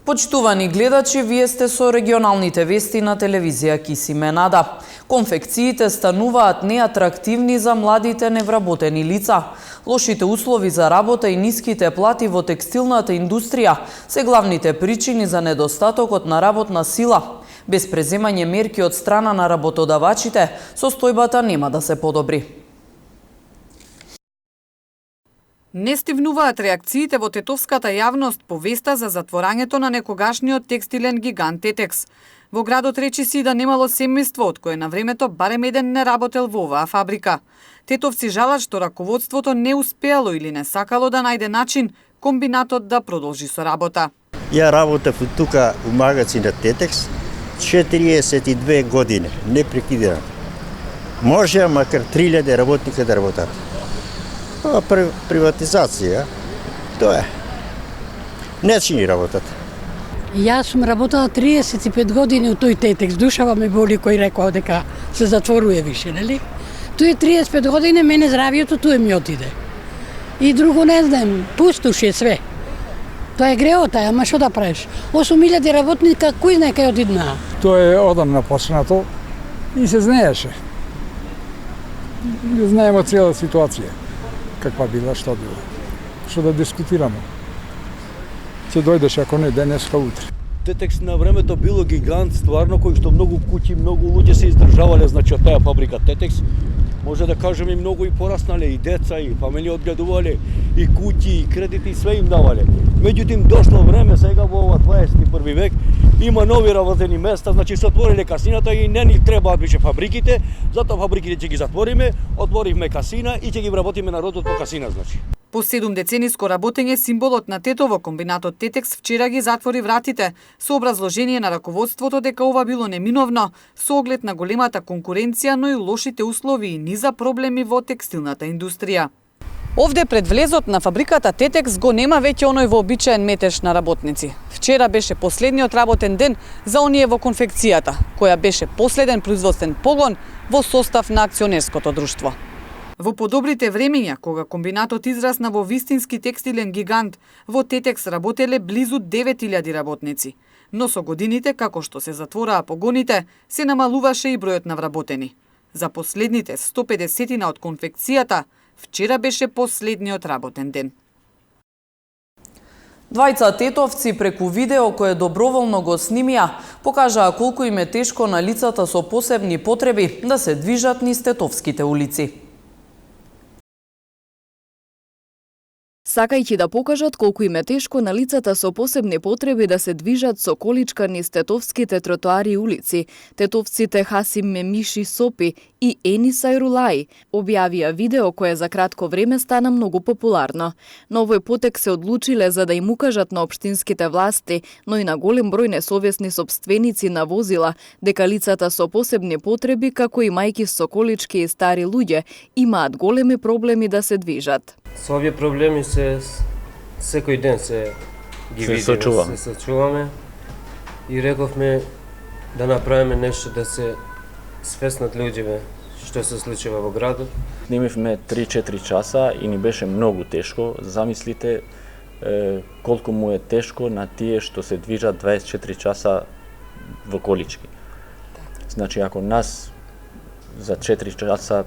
Почитувани гледачи, вие сте со регионалните вести на телевизија Кисиме Нада. Конфекциите стануваат неатрактивни за младите невработени лица. Лошите услови за работа и ниските плати во текстилната индустрија се главните причини за недостатокот на работна сила. Без преземање мерки од страна на работодавачите, состојбата нема да се подобри. Не стивнуваат реакциите во тетовската јавност по веста за затворањето на некогашниот текстилен гигант Тетекс. Во градот речи си да немало семејство од кое на времето барем еден не работел во оваа фабрика. Тетовци жалат што раководството не успеало или не сакало да најде начин комбинатот да продолжи со работа. Ја работев тука у магазинот Тетекс 42 години, непрекидено. Може макар 3000 работника да работат. Приватизација, тоа е. Не чини работат. Јас сум работела 35 години у тој Тетекс. Душава ме боли кој рекол дека се затворуе више, нели? Тој 35 години мене здравието туе ми отиде. И друго не знам, пустуше све. Тоа е греота, ама што да правиш? 8000 работника, кој знае кај отиднаа? Тоа е одамна почнато и се знаеше. Знаеме цела ситуација. Каква била, што била. Што да дискутираме. Се дојдеш ако не денеска утре. Тетекс на времето било гигант, стварно, кој што многу куќи, многу луѓе се издржавале, значи од таа фабрика Тетекс. Може да кажеме и многу и пораснале, и деца, и фамилии одгледувале, и куќи, и кредити, и све им давале. Меѓутоа дошло време, сега во ова 21 век, има нови работени места, значи се отвориле касината и не ни требаат више фабриките, затоа фабриките ќе ги затвориме, отворивме касина и ќе ги вработиме народот по касина, значи. По 7 децениско работење, символот на Тетово, комбинатот Тетекс, вчера ги затвори вратите, со образложение на раководството дека ова било неминовно, со оглед на големата конкуренција, но и лошите услови и низа проблеми во текстилната индустрија. Овде пред влезот на фабриката Тетекс го нема веќе оној вообичаен метеж на работници. Вчера беше последниот работен ден за оние во конфекцијата, која беше последен производствен погон во состав на акционерското друштво. Во подобрите времења, кога комбинатот израсна во вистински текстилен гигант, во Тетекс работеле близу 9000 работници. Но со годините, како што се затвораа погоните, се намалуваше и бројот на вработени. За последните 150 од конфекцијата, вчера беше последниот работен ден. Двајца тетовци преку видео кое доброволно го снимија, покажаа колку им е тешко на лицата со посебни потреби да се движат низ тетовските улици. Сакајќи да покажат колку им е тешко на лицата со посебни потреби да се движат со количка низ тетовските тротоари и улици, тетовците Хасим Мемиши Сопи и Ени Сайрулаи објавија видео кое за кратко време стана многу популарно. На овој потек се одлучиле за да им укажат на општинските власти, но и на голем број несовесни сопственици на возила, дека лицата со посебни потреби, како и мајки со колички и стари луѓе, имаат големи проблеми да се движат. Со овие проблеми се секој ден се ги видиме, се сочуваме и рековме да направиме нешто да се свеснат луѓето што се случува во градот. Снимивме 3-4 часа и ни беше многу тешко. Замислите колку му е тешко на тие што се движат 24 часа во колички. Значи ако нас за 4 часа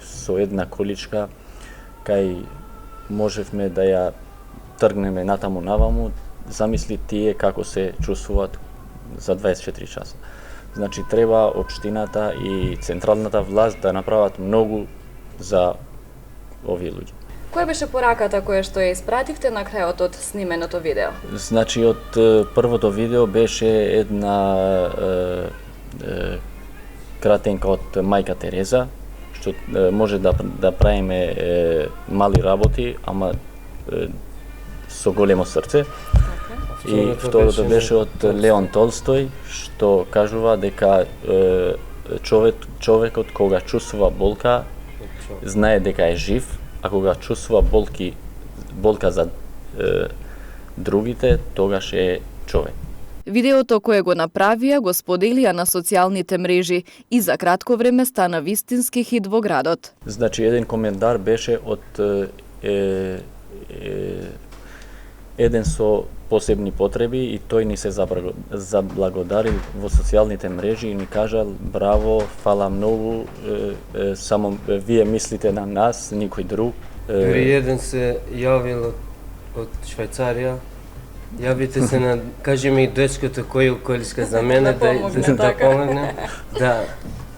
со една количка кај можевме да ја тргнеме натаму наваму, замисли тие како се чувствуваат за 24 часа. Значи треба општината и централната власт да направат многу за овие луѓе. Која беше пораката која што ја испративте на крајот од снименото видео? Значи од првото видео беше една кратенка од мајка Тереза, што може да правиме мали работи, ама со големо срце. И второто беше од Леон Толстој, што кажува дека човекот кога чувствува болка, знае дека е жив, а кога чувствува болка за другите, тогаш е човек. Видеото кое го направија го споделија на социјалните мрежи и за кратко време стана вистински хит во градот. Значи еден коментар беше од еден со посебни потреби и тој ни се заблагодарил во социјалните мрежи и ни кажал браво, фала многу, само вие мислите на нас, никој друг. Дури еден се јавил од Швајцарија. Јавите се на, кажи ми дечкото кој количка за мене да помогне, да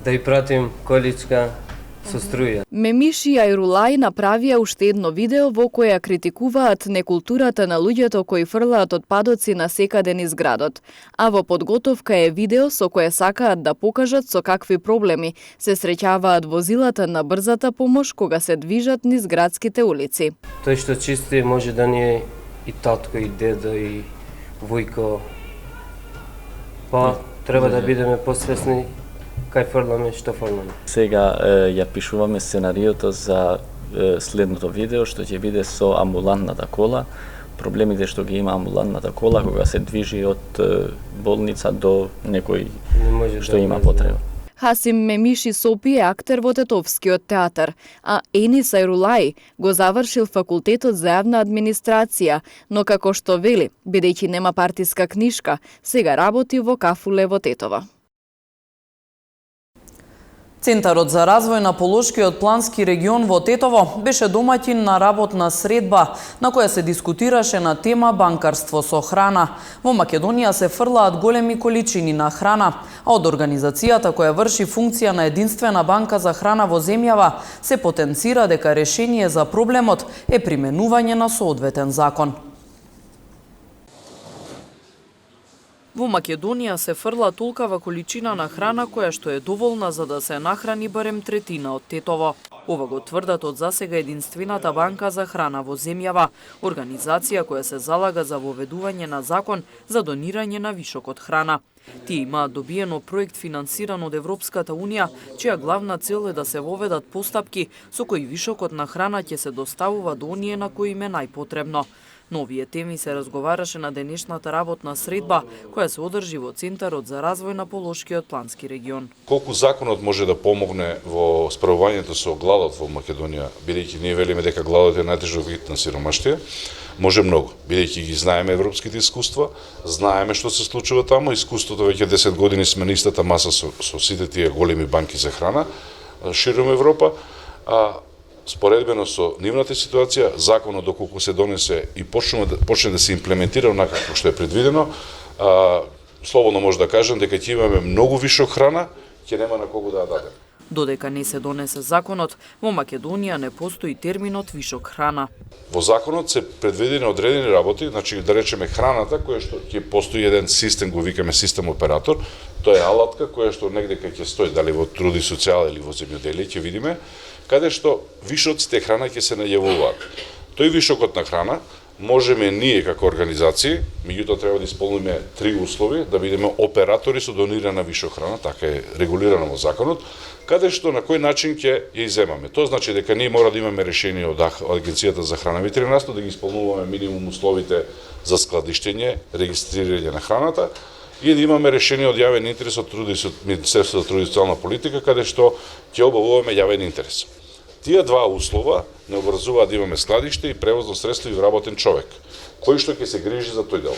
ја пратим количка со струја. Мемиши Ајрулај направија уште едно видео во кое ја критикуваат некултурата на луѓето кои фрлаат отпадоци на секаде низ градот, а во подготовка е видео со кое сакаат да покажат со какви проблеми се среќаваат возилата на брзата помош кога се движат низ градските улици. Тој што чисти може да ни е и татко, и дедо, и војко. Па треба да бидеме посвесни кај фрламе, што фрламе. Сега ја пишуваме сценариото за следното видео, што ќе биде со амбулантната кола, проблемите што ги има амбулантната кола кога се движи од болница до некој што има потреба. Хасим Мемиши Сопи е актер во Тетовскиот театар, а Енис Ајрулај го завршил факултетот за јавна администрација, но како што вели, бидејќи нема партиска книшка, сега работи во кафуле во Тетово. Центарот за развој на Полошкиот плански регион во Тетово беше домаќин на работна средба на која се дискутираше на тема банкарство со храна. Во Македонија се фрлаат големи количини на храна, а од организацијата која врши функција на единствена банка за храна во земјава се потенцира дека решение за проблемот е применување на соодветен закон. Во Македонија се фрла толкава количина на храна која што е доволна за да се нахрани барем третина од Тетово. Ова го тврдат од засега единствената банка за храна во земјава, организација која се залага за воведување на закон за донирање на вишок од храна. Тие имаат добиено проект финансиран од Европската Унија, чија главна цел е да се воведат постапки со кои вишокот на храна ќе се доставува до оние на кои им е најпотребно. Но овие теми се разговараше на денешната работна средба, која се одржи во Центарот за развој на Полошкиот плански регион. Колку законот може да помогне во справувањето со гладот во Македонија, бидејќи ние велиме дека гладот е најтежок вид на сиромаштија, може многу, бидејќи ги знаеме европските искуства, знаеме што се случува таму, искуството веќе 10 години сме на истата маса со сите тие големи банки за храна широм Европа, споредбено со нивната ситуација, законот доколку се донесе и почне да се имплементира онака како што е предвидено, слободно може да кажам дека ќе имаме многу вишок храна, ќе нема на кого да ја дадеме. Додека не се донесе законот, во Македонија не постои терминот вишок храна. Во законот се предвидени одредени работи, значи да речеме храната, која што ќе постои еден систем, го викаме систем оператор, тоа е алатка која што негде ќе стои, дали во труд и социјала или во земјоделие, ќе видиме, каде што вишоците храна ќе се најавуваат. Тој вишокот на храна можеме ние како организации, меѓутоа треба да исполниме 3 услови, да бидеме оператори со донирана вишок храна, така е регулирано во законот, каде што на кој начин ќе ја иземаме. Тоа значи дека ние мора да имаме решение од Агенцијата за храна ветеринарство, да ги исполнуваме минимум условите за складиштење, регистрирање на храната, и да имаме решение од јавен интерес од Министерството за труд и социјална политика, каде што ќе обавуваме јавен интерес. Тие два услова не обврзуваат да имаме складиште и превозно средство и вработен човек, кој што ќе се грижи за тој дел.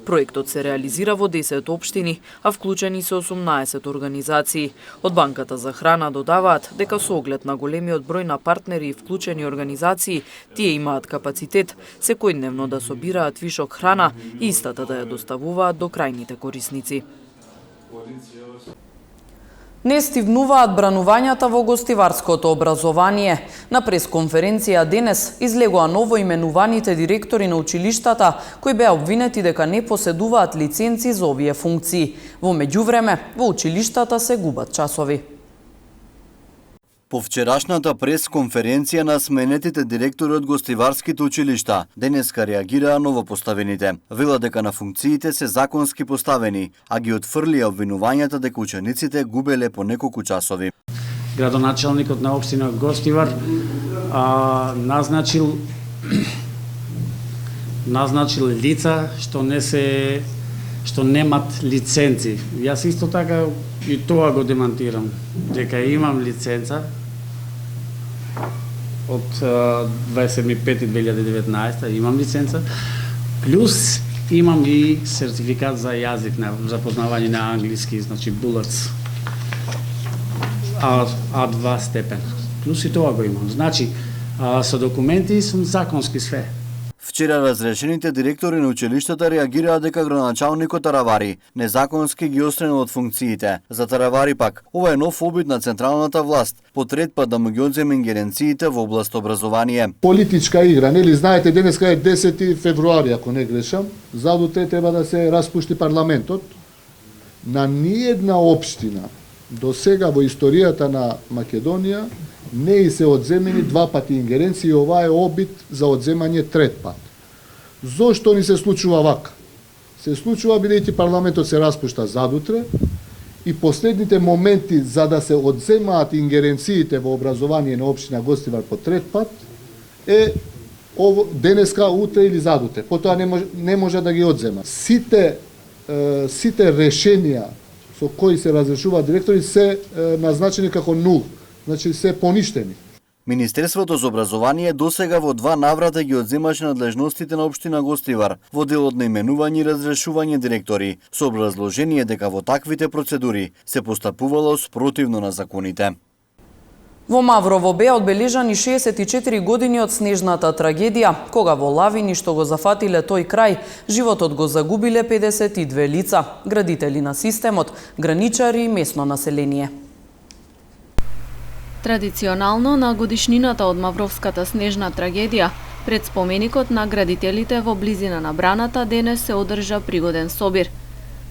Проектот се реализира во 10 општини, а вклучени се 18 организации. Од Банката за храна додаваат дека со оглед на големиот број на партнери и вклучени организации, тие имаат капацитет секојдневно да собираат вишок храна и истата да ја доставуваат до крајните корисници. Не стивнуваат бранувањата во гостиварското образование. На пресконференција денес излегоа новоименуваните директори на училиштата кои беа обвинети дека не поседуваат лиценци за овие функции. Во меѓувреме, во училиштата се губат часови. По вчерашната пресконференција на сменетите директори од гостиварските училишта, денеска реагираа новопоставените. Вела дека на функциите се законски поставени, а ги отфрлија обвинувањата дека учениците губеле по неколку часови. Градоначалникот на општина Гостивар назначил лица што немат лиценци. Јас исто така и тоа го демантирам, дека имам лиценца од 27.5.2019 имам лиценца, Плюс имам и сертификат за јазик, за познавање на англиски, значи Bullets А2 степен. Плюс и тоа го имам. Значи, со документи сум законски све. Вчера разрешените директори на училиштата реагираа дека градоначалникот Таравари незаконски ги отстрани од функциите. За Таравари пак, ова е нов обид на централната власт, по трет пат да му ги одземе ингеренциите во област образование. Политичка игра, нели знаете, денеска е 10 февруари, ако не грешам, задутре треба да се распушти парламентот. На ниедна општина до сега во историјата на Македонија не и се одземени два пати ингеренции, ова е обид за одземање трет пат. Зошто ни се случува вака? Се случува бидејќи парламентот се распушта задутре и последните моменти за да се одземаат ингеренциите во образование на општина Гостивар по трет пат е денеска, утре или задутре. Потоа не може да ги одзема. Сите решенија со кои се разрешуваат директори се назначени како нул. Значи се поништени. Министерството за образование досега во 2 наврата ги одземаше надлежностите на општина Гостивар во делот на именување и разрешување директори, со образложение дека во таквите процедури се постапувало спротивно на законите. Во Маврово беа одбележани 64 години од снежната трагедија, кога во лавини што го зафатиле тој крај, животот го загубиле 52 лица, градители на системот, граничари и местно население. Традиционално на годишнината од Мавровската снежна трагедија, пред споменикот на градителите во близина на браната денес се одржа пригоден собир.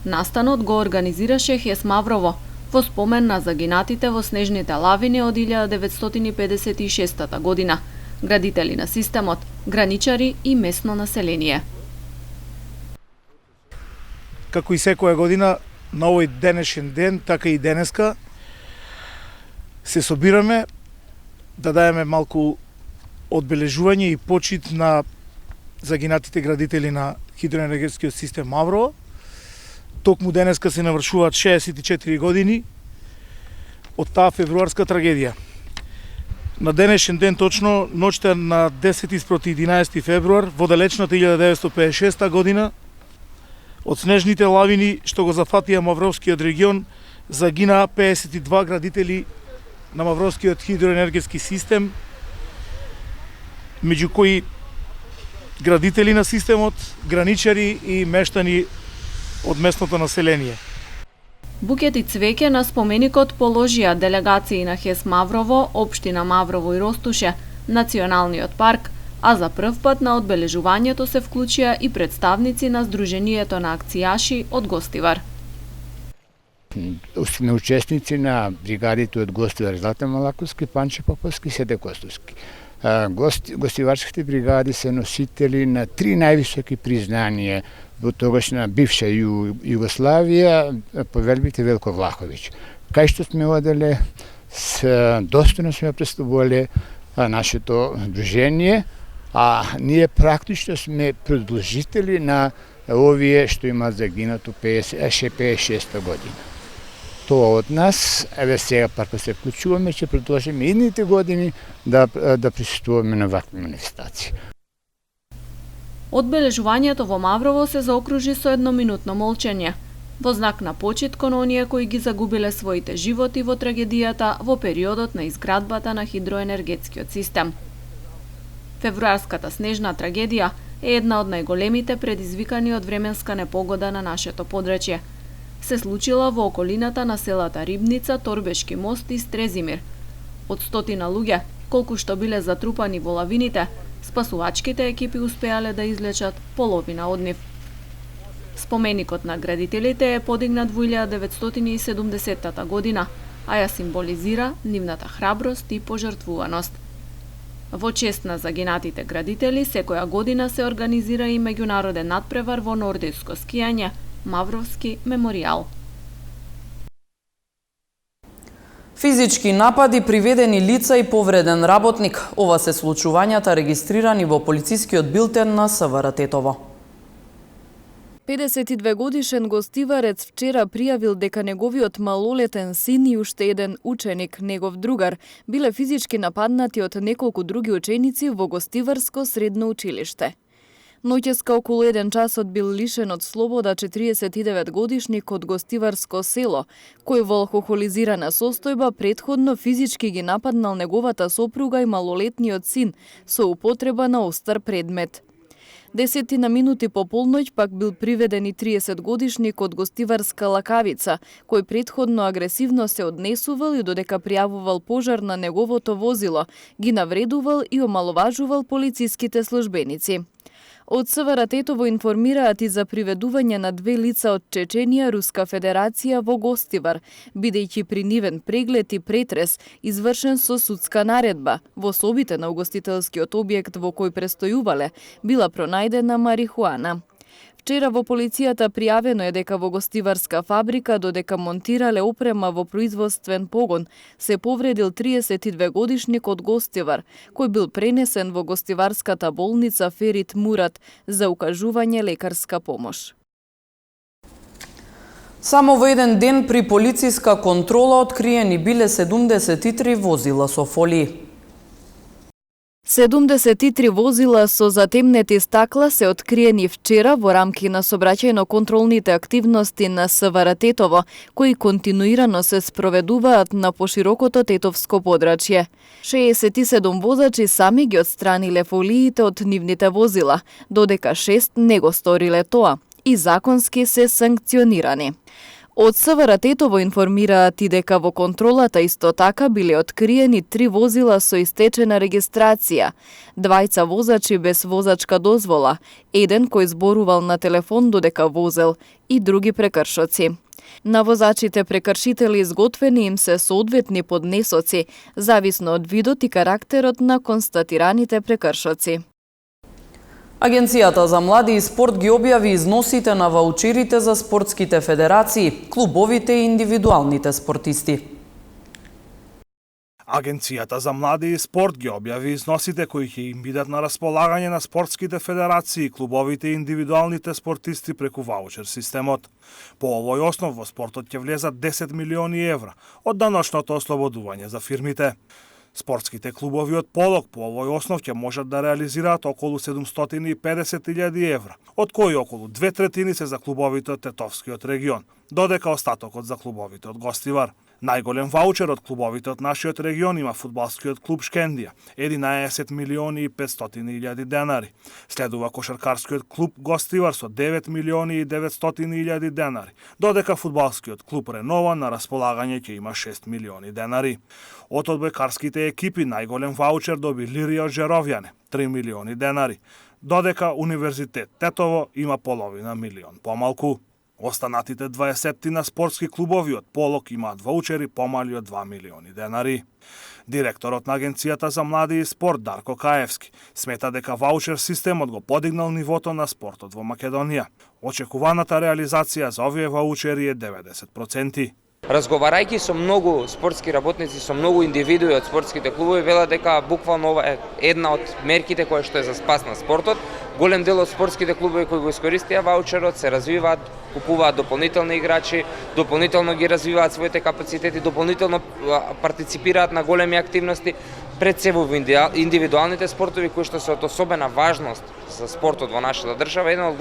Настанот го организираше ХЕС Маврово, во спомен на загинатите во снежните лавини од 1956 година, градители на системот, граничари и местно население. Како и секоја година, на овој денешен ден, така и денеска, се собираме да даеме малку одбележување и почит на загинатите градители на хидроенергетскиот систем Маврово. Токму денеска се навршуваат 64 години од таа февруарска трагедија. На денешен ден точно, ноќта на 10 спроти 11 февруар, во далечната 1956 година, од снежните лавини што го зафатија Мавровскиот регион, загинаа 52 градители на Мавровскиот хидроенергетски систем, меѓу кои градители на системот, граничари и мештани од местното население. Букет и цвеќе на споменикот положија делегации на ХЕС Маврово, општина Маврово и Ростуше, Националниот парк, а за прв пат на одбележувањето се вклучија и представници на Сдруженијето на акцијаши од Гостивар. Сме учесници на бригадите од Гостивар, Златен Малаковски, Панче Поповски и Седе Костовски. Гостиварските бригади се носители на 3 највисоки признанија во тогашна бивша Југославија, повелбите Велко Влаховиќ. Кај што сме оделе, достојно сме представувале нашето дружение, а ние практично сме продолжители на овие што имаат загинато 56 година. Тоа од нас, еве сега парко се вклучуваме, ќе продолжиме идните години да присуствуваме на вакви манифестации. Одбележувањето во Маврово се заокружи со едноминутно молчење, во знак на почит кон оние кои ги загубиле своите животи во трагедијата во периодот на изградбата на хидроенергетскиот систем. Февруарската снежна трагедија е една од најголемите предизвикани од временска непогода на нашето подречје. Се случила во околината на селата Рибница, Торбешки мост и Стрезимир. Од 100 луѓе, колку што биле затрупани во лавините, спасувачките екипи успеале да излечат половина од нив. Споменикот на градителите е подигнат во 1970 година, а ја символизира нивната храброст и пожртвуваност. Во чест на загинатите градители, секоја година се организира и меѓународен надпревар во нордиско скијање, Мавровски меморијал. Физички напади, приведени лица и повреден работник. Ова се случувањата регистрирани во полицискиот билтен на СВР Тетово. 52 годишен гостиварец вчера пријавил дека неговиот малолетен син и уште еден ученик, негов другар, биле физички нападнати од неколку други ученици во Гостиварско средно училиште. Ноќеска околу 1 часот бил лишен од слобода 49-годишник од Гостиварско село, кој во алкохолизирана состојба претходно физички ги нападнал неговата сопруга и малолетниот син со употреба на остар предмет. 10 минути по полноќ пак бил приведен и 30-годишник од Гостиварска Лакавица, кој претходно агресивно се однесувал и додека пријавувал пожар на неговото возило, ги навредувал и омаловажувал полициските службеници. Од СВР Тетово информираат и за приведување на 2 лица од Чеченија, Руска Федерација во Гостивар, бидејќи при нивен преглед и претрес извршен со судска наредба. Во собите на угостителскиот објект во кој престојувале била пронајдена марихуана. Вчера во полицијата пријавено е дека во гостиварска фабрика, додека монтирале опрема во производствен погон, се повредил 32-годишник од Гостивар, кој бил пренесен во гостиварската болница Ферит Мурат за укажување лекарска помош. Само во еден ден при полициска контрола откриени биле 73 возила со фолии. 73 возила со затемнети стакла се откриени вчера во рамки на сообраќајно-контролните активности на СВР Тетово, кои континуирано се спроведуваат на поширокото тетовско подрачје. 67 возачи сами ги отстраниле фолиите од нивните возила, додека 6 не го сториле тоа и законски се санкционирани. Од СВР Тетово информираат и дека во контролата исто така биле откриени 3 возила со истечена регистрација, 2 возачи без возачка дозвола, еден кој зборувал на телефон додека возел и други прекршоци. На возачите прекршители изготвени им се соодветни поднесоци, зависно од видот и карактерот на констатираните прекршоци. Агенцијата за млади и спорт ги објави износите на ваучерите за спортските федерации, клубовите и индивидуалните спортисти. Агенцијата за млади и спорт ги објави износите кои ќе им бидат на располагање на спортските федерации, клубовите и индивидуалните спортисти преку ваучер системот. По овој основ во спортот ќе влезат 10 милиони евра од даночното ослободување за фирмите. Спортските клубови од полок по овој основ ќе можат да реализираат околу 750.000 евра, од кои околу 2/3 се за клубовите од Тетовскиот регион, додека остатокот за клубовите од Гостивар. Најголем ваучер од клубовите од нашиот регион има фудбалскиот клуб Шкендија, 11.500.000 денари. Следува кошаркарскиот клуб Гостивар со 9.900.000 денари, додека фудбалскиот клуб Ренова на располагање ќе има 6 милиони денари. Од одбојкарските екипи најголем ваучер доби Лирија од Жеровјане, 3 милиони денари, додека Универзитет Тетово има половина милион помалку. Останатите 20 на спортски клубови од полок имаат ваучери помали од 2 милиони денари. Директорот на Агенцијата за млади и спорт Дарко Каевски смета дека ваучер системот го подигнал нивото на спортот во Македонија. Очекуваната реализација за овие ваучери е 90%. Разговарајќи со многу спортски работници, со многу индивидуи од спортските клубови, велат дека буквално ова е една од мерките која што е за спас на спортот. Голем дел од спортските клубови кои го искористија ваучерот се развиваат, купуваат дополнителни играчи, дополнително ги развиваат своите капацитети, дополнително партиципираат на големи активности, пред се во индивидуалните спортови кои што се од особена важност за спортот во нашата држава. Еден од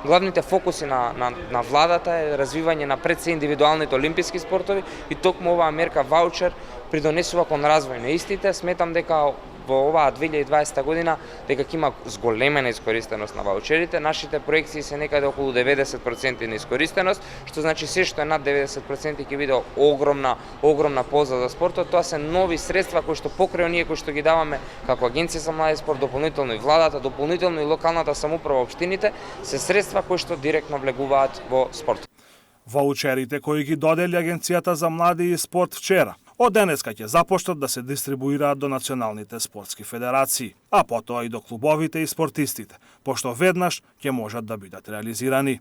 главните фокуси на владата е развивање на пред се индивидуалните олимписки спортови и токму оваа мерка ваучер придонесува кон развој на истите. Сметам дека во оваа 2020 година дека ќе има зголемена искористеност на ваучерите. Нашите проекции се некаде околу 90% на искористеност, што значи се што е над 90% ќе биде огромна полза за спортот. Тоа се нови средства кои што покрај оние кои што ги даваме како Агенција за млади и спорт, дополнително и владата, дополнително и локалната самоуправа, општините, се средства кои што директно влегуваат во спортот. Ваучерите кои ги додели Агенцијата за млади и спорт вчера, од денеска ќе започнат да се дистрибуираат до националните спортски федерации, а потоа и до клубовите и спортистите, пошто веднаш ќе можат да бидат реализирани.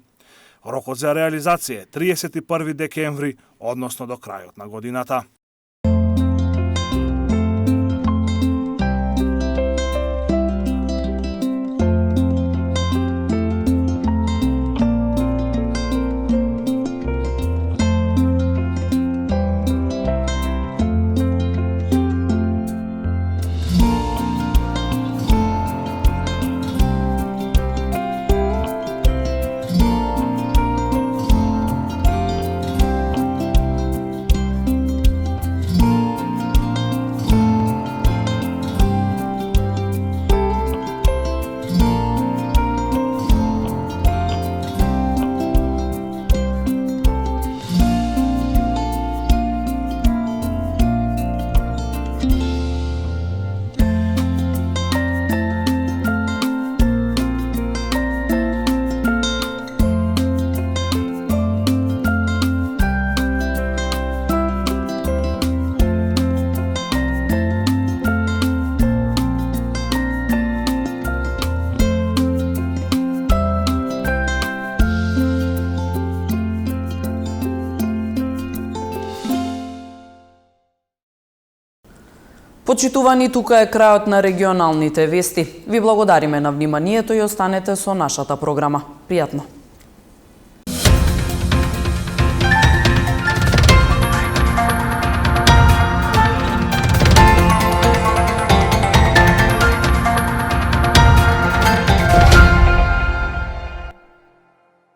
Рокот за реализација е 31 декември, односно до крајот на годината. Почитувани, тука е крајот на регионалните вести. Ви благодариме на вниманието и останете со нашата програма. Пријатно!